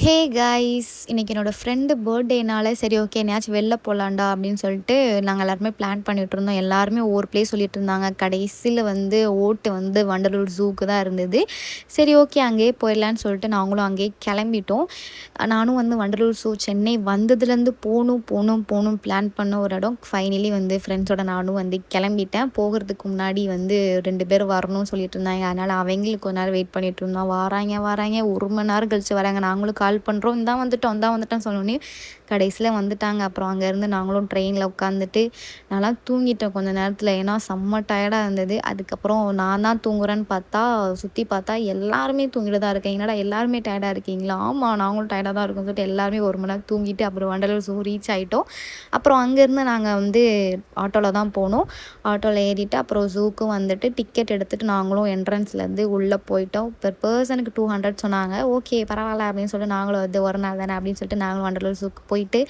Hey guys, இன்னைக்கு என்னோட friend பர்த்டேனால சரி ஓகே எங்கேயாச்சும் வெளில போகலான்டா அப்படின்னு சொல்லிட்டு நாங்கள் எல்லாருமே பிளான் பண்ணிட்டு இருந்தோம். எல்லாருமே ஒவ்வொரு பிளேஸ் சொல்லிட்டு இருந்தாங்க. கடைசியில் ஓட்டு வண்டலூர் ஜூக்கு தான் இருந்தது. சரி ஓகே அங்கேயே போயிடலான்னு சொல்லிட்டு நாங்களும் அங்கேயே கிளம்பிட்டோம். நானும் வண்டலூர் ஜூ சென்னை வந்ததுலேருந்து போகணும் போகணும் போகணும் பிளான் பண்ண ஒரு இடம். ஃபைனலி ஃப்ரெண்ட்ஸோட நானும் கிளம்பிட்டேன். போகிறதுக்கு முன்னாடி 2 பேர் வரணும்னு சொல்லிட்டு இருந்தாங்க. அதனால் அவங்களுக்கு கொஞ்ச நேரம் வெயிட் பண்ணிட்டு இருந்தோம். வராங்க வராங்க 1 மணி நேரம் கழிச்சு வராங்க. நாங்களும் கால் பண்ணுறோம், இந்தா வந்துட்டோம் சொன்னோன்னே கடைசியில் வந்துட்டாங்க. அப்புறம் அங்கேருந்து நாங்களும் ட்ரெயினில் உட்காந்துட்டு நல்லா தூங்கிட்டோம் கொஞ்சம் நேரத்தில். ஏன்னா செம்ம டயர்டாக இருந்தது. அதுக்கப்புறம் நான் தான் தூங்குறேன்னு பார்த்தா சுற்றி பார்த்தா எல்லாருமே தூங்கிட்டு தான் இருக்கேன். என்னடா எல்லாருமே டயர்டாக இருக்கீங்களா? ஆமாம் நாங்களும் டயர்டாக தான் இருக்கோம்னு சொல்லிட்டு எல்லாருமே 1 மணி நேரம் தூங்கிட்டு அப்புறம் வண்டலூர் ஜூ ரீச் ஆகிட்டோம். அப்புறம் அங்கேருந்து நாங்கள் ஆட்டோவில் தான் போனோம். ஆட்டோவில் ஏறிட்டு அப்புறம் ஜூக்கு டிக்கெட் எடுத்துகிட்டு நாங்களும் என்ட்ரன்ஸ்லேருந்து உள்ளே போயிட்டோம். பெர் பர்சனுக்கு 200 சொன்னாங்க. ஓகே பரவாயில்ல அப்படின்னு சொல்லிட்டு நாங்களும் ஒரு நாள் தானே அப்படின்னு சொல்லிட்டு நாங்களும் வண்டலூர் ஜூக்கு போயிட்டு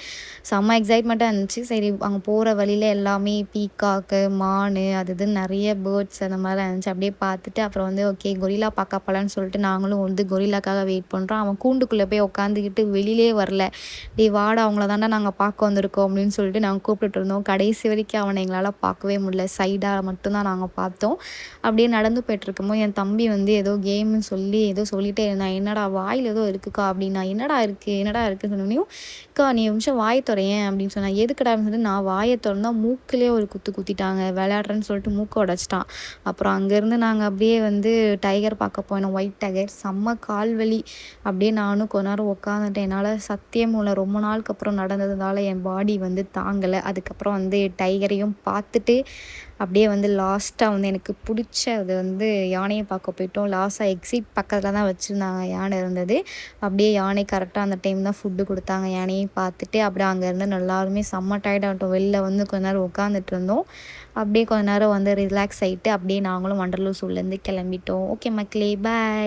செம்ம எக்ஸைட்மெண்ட்டாக இருந்துச்சு. சரி அங்கே போகிற வழியில் எல்லாமே பீக்காக்கு, மான், அது இதுன்னு நிறைய பேர்ட்ஸ் அந்த மாதிரிலாம் இருந்துச்சு. அப்படியே பார்த்துட்டு அப்புறம் ஓகே கொரில்லா பார்க்க போகலான்னு சொல்லிட்டு நாங்களும் கொரில்லாக்காக வெயிட் பண்ணுறோம். அவன் கூண்டுக்குள்ளே போய் உட்காந்துக்கிட்டு வெளியிலே வரல. டேய் வாடா அவங்கள தாண்டா நாங்கள் பார்க்க வந்திருக்கோம் அப்படின்னு சொல்லிட்டு நாங்கள் கூப்பிட்டுட்டு இருந்தோம். கடைசி வரைக்கும் அவனை எங்களால் பார்க்கவே முடியல. சைடாக மட்டும்தான் நாங்கள் பார்த்தோம். அப்படியே நடந்து போய்ட்டுருக்கும்போது என் தம்பி ஏதோ கேம்னு சொல்லி ஏதோ சொல்லிகிட்டே இருந்தான். என்னடா வாயில் ஏதோ இருக்குக்கா அப்படின்னா. என்னடா இருக்குன்னு சொன்னோனையும், அக்கா நீ நிமிஷம் வாயை துறையேன் அப்படின்னு சொன்னான். எதுக்கடா அப்படின்னு சொல்லிட்டு நான் வாயை திறந்தா மூக்கிலே ஒரு குத்திட்டாங்க. விளையாடுறேன்னு சொல்லிட்டு மூக்கை உடச்சிட்டான். அப்புறம் அங்கேருந்து நாங்கள் அப்படியே டைகர் பார்க்க போனோம். ஒயிட் டைகர் செம்ம கால்வலி. அப்படியே நானும் கொஞ்ச நேரம் உட்காந்துட்டேன். என்னால் சத்தியம் இல்லை, ரொம்ப நாளுக்கு அப்புறம் நடந்ததுனால என் பாடி தாங்கலை. அதுக்கப்புறம் டைகரையும் பார்த்துட்டு அப்படியே லாஸ்ட்டாக எனக்கு பிடிச்ச அது யானையை பார்க்க போயிட்டோம். லாஸ்ட்டாக எக்ஸிட் பக்கத்தில் தான் வச்சுருந்தாங்க யானை இருந்தது. அப்படியே யானை கரெக்டாக அந்த டைம் தான் ஃபுட்டு கொடுத்தாங்க. யானையும் பார்த்துட்டு அப்படியே அங்கேருந்து எல்லாருமே செம்ம டயர்டாகட்டும். வெளில கொஞ்ச நேரம் உட்காந்துட்டு இருந்தோம். அப்படியே கொஞ்ச நேரம் ரிலாக்ஸ் ஆகிட்டு அப்படியே நாங்களும் வண்டலூர் ஜூலேருந்து கிளம்பிட்டோம். ஓகே மக்களே, பாய்.